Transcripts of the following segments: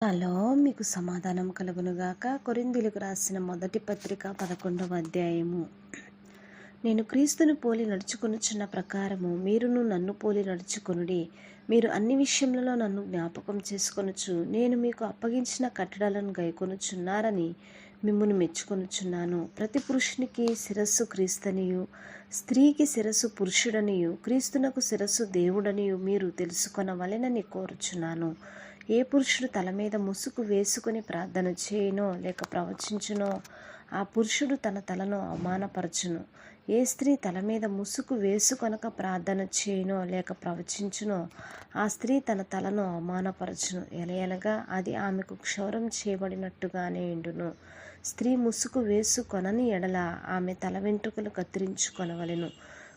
Hello, మీకు సమాధానం కలుగునుగాక. కొరింథీయులకు రాసిన మొదటి పత్రిక 11వ అధ్యాయము. నేను క్రీస్తును పోలి నడుచుకొనుచున్న ప్రకారము మీరును నన్ను పోలి నడుచుకొనుడి. మీరు అన్ని విషయములలో నన్ను జ్ఞాపకం చేసుకొనుచు నేను మీకు అప్పగించిన కట్టడలను గైకొనుచున్నారని మిమ్మును మెచ్చుకొనుచున్నాను. ప్రతి పురుషునికి శిరస్సు క్రీస్తనియు, స్త్రీకి శిరస్సు పురుషుడనియు, క్రీస్తునకు శిరస్సు దేవుడనియు మీరు తెలుసుకొనవలెనని కోరుచున్నాను. ఏ పురుషుడు తల మీద ముసుగు వేసుకుని ప్రార్థన చేయనో లేక ప్రవచించునో ఆ పురుషుడు తన తలను అవమానపరచును. ఏ స్త్రీ తల మీద ముసుగు వేసుకొనక ప్రార్థన చేయనో లేక ప్రవచించునో ఆ స్త్రీ తన తలను అవమానపరచును. ఎలయనగా అది ఆమెకు క్షౌరం చేయబడినట్టుగానే ఉండును. స్త్రీ ముసుగు వేసుకొనని ఎడల ఆమె తల వెంట్రుకలు కత్తిరించుకొనవలెను.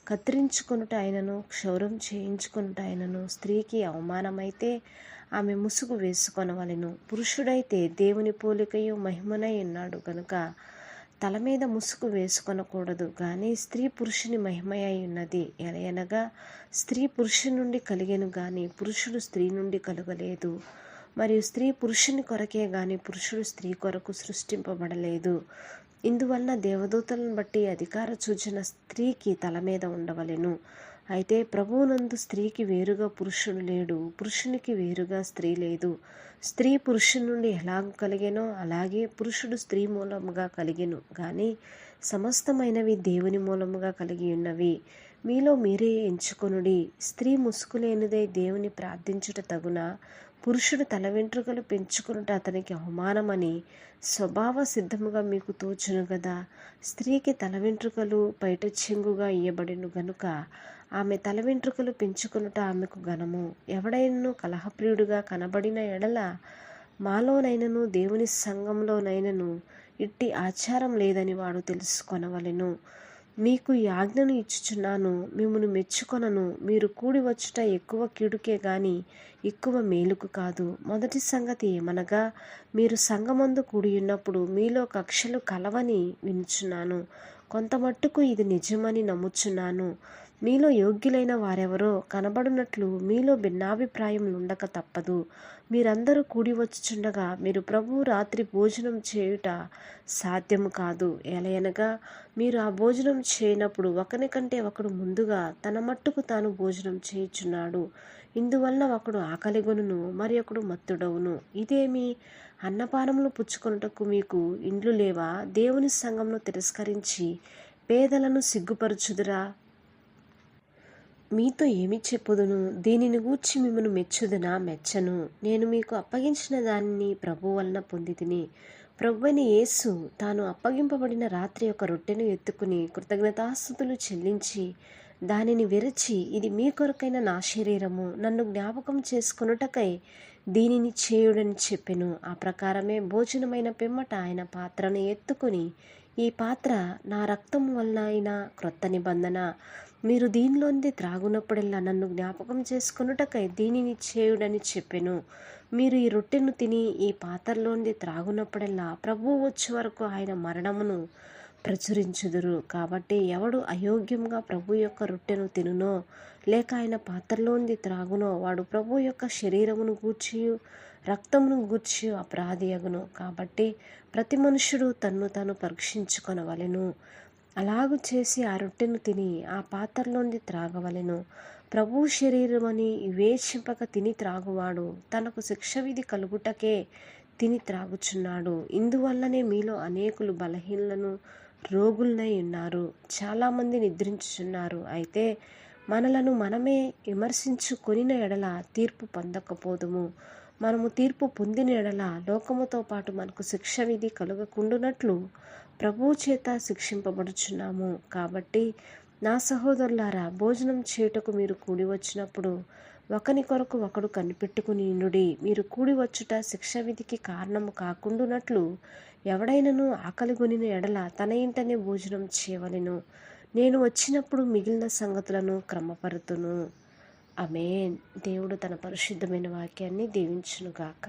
కత్తిరించుకొనుట అయినను క్షౌరం చేయించుకొనుట అయినను స్త్రీకి అవమానమైతే ఆమె ముసుగు వేసుకొనవలెను. పురుషుడైతే దేవుని పోలికయు మహిమనై ఉన్నాడు గనుక తల మీద ముసుగు వేసుకొనకూడదు. కానీ స్త్రీ పురుషుని మహిమయై ఉన్నది. ఎలయనగా స్త్రీ పురుషుని నుండి కలిగెను గాని పురుషుడు స్త్రీ నుండి కలుగలేదు. మరియు స్త్రీ పురుషుని కొరకే గాని పురుషుడు స్త్రీ కొరకు సృష్టింపబడలేదు. ఇందువలన దేవదూతలను బట్టి అధికార సూచన స్త్రీకి తల మీద ఉండవలెను. అయితే ప్రభువునందు స్త్రీకి వేరుగా పురుషుడు లేడు, పురుషునికి వేరుగా స్త్రీ లేదు. స్త్రీ పురుషుని నుండి ఎలాగూ కలిగెనో అలాగే పురుషుడు స్త్రీ మూలముగా కలిగెను గాని సమస్తమైనవి దేవుని మూలముగా కలిగి ఉన్నవి. మీలో మీరే ఎంచుకొనుడి. స్త్రీ ముసుగులేనిదై దేవుని ప్రార్థించుట తగునా? పురుషుడు తల వెంట్రుకలు పెంచుకొనుట అతనికి అవమానమని స్వభావ సిద్ధముగా మీకు తోచును గదా. స్త్రీకి తల వెంట్రుకలు పైట చెంగుగా ఇయ్యబడిను గనుక ఆమె తల వెంట్రుకలు పెంచుకొనుట ఆమెకు ఘనము. ఎవడైనను కలహప్రియుడుగా కనబడిన ఎడల మాలోనైనను దేవుని సంఘంలోనైనను ఇట్టి ఆచారం లేదని వాడు తెలుసుకొనవలెను. మీకు ఈ ఆజ్ఞను ఇచ్చుచున్నాను, మిమ్మును మెచ్చుకొనను. మీరు కూడి వచ్చుట ఎక్కువ కీడుకే గాని ఎక్కువ మేలుకు కాదు. మొదటి సంగతి ఏమనగా మీరు సంఘమందు కూడి ఉన్నప్పుడు మీలో కక్షలు కలవని వినుచున్నాను. కొంత మట్టుకు ఇది నిజమని నమ్ముచున్నాను. మీలో యోగ్యులైన వారెవరో కనబడినట్లు మీలో భిన్నాభిప్రాయములు ఉండక తప్పదు. మీరందరూ కూడి వచ్చుచుండగా మీరు ప్రభువు రాత్రి భోజనం చేయుట సాధ్యము కాదు. ఎలయనగా మీరు ఆ భోజనం చేయనప్పుడు ఒకనికంటే ఒకడు ముందుగా తన మట్టుకు తాను భోజనం చేయుచున్నాడు. ఇందువలన ఒకడు ఆకలిగొనును, మరి ఒకడు మత్తుడవును. ఇదేమి అన్నపానములు పుచ్చుకొనుటకు మీకు ఇండ్లు లేవా? దేవుని సంఘమును తిరస్కరించి పేదలను సిగ్గుపరచుదురా? మీతో ఏమి చెప్పుదును? దీనిని గూర్చి మిమ్మను మెచ్చుదునా? మెచ్చను. నేను మీకు అప్పగించిన దానిని ప్రభు వలన పొందితిని. ప్రభువైన యేసు తాను అప్పగింపబడిన రాత్రి ఒక రొట్టెను ఎత్తుకుని కృతజ్ఞతాస్తుతులు చెల్లించి దానిని విరచి, ఇది మీ కొరకైన నా శరీరము, నన్ను జ్ఞాపకం చేసుకొనుటకై దీనిని చేయుడని చెప్పెను. ఆ ప్రకారమే భోజనమైన పిమ్మట ఆయన పాత్రను ఎత్తుకుని, ఈ పాత్ర నా రక్తము వలన అయిన క్రొత్త నిబంధన. మీరు దీనిలోంది త్రాగునప్పుడల్లా నన్ను జ్ఞాపకం చేసుకొనుటకై దీనిని చేయుడని చెప్పెను. మీరు ఈ రొట్టెను తిని ఈ పాత్రలోంది త్రాగునప్పుడల్లా ప్రభువు వచ్చే వరకు ఆయన మరణమును ప్రచురించుదురు. కాబట్టి ఎవడు అయోగ్యంగా ప్రభు యొక్క రొట్టెను తినునో లేక ఆయన పాత్రలోంది త్రాగునో వాడు ప్రభు యొక్క శరీరమును గూర్చియు రక్తమును గూర్చి అపరాధియగును. కాబట్టి ప్రతి మనుషుడు తన్ను తాను పరీక్షించుకొనవలెను. అలాగు చేసి ఆ రొట్టెను తిని ఆ పాత్రలోంది త్రాగవలెను. ప్రభువు శరీరమని వివేచింపక తిని త్రాగువాడు తనకు శిక్షవిధి కలుగుటకే తిని త్రాగుచున్నాడు. ఇందువల్లనే మీలో అనేకులు బలహీనులను రోగులనై ఉన్నారు, చాలామంది నిద్రించుచున్నారు. అయితే మనలను మనమే విమర్శించుకొనిన ఎడల తీర్పు పొందకపోదుము. మనము తీర్పు పొందిన ఎడల లోకముతో పాటు మనకు శిక్ష విధి కలుగకుండునట్లు ప్రభువు చేత శిక్షింపబడుచున్నాము. కాబట్టి నా సహోదరులారా, భోజనం చేయుటకు మీరు కూడి వచ్చినప్పుడు ఒకని కొరకు ఒకడు కనిపెట్టుకుని ఉండుడి. మీరు కూడి వచ్చుట శిక్ష విధికి కారణము కాకుండునట్లు ఎవడైనను ఆకలిగొనిన ఎడల తన ఇంటనే భోజనం చేయవలెను. నేను వచ్చినప్పుడు మిగిలిన సంగతులను క్రమపరుతును. ఆమేన్. దేవుడు తన పరిశుద్ధమైన వాక్యాన్ని దీవించునుగాక.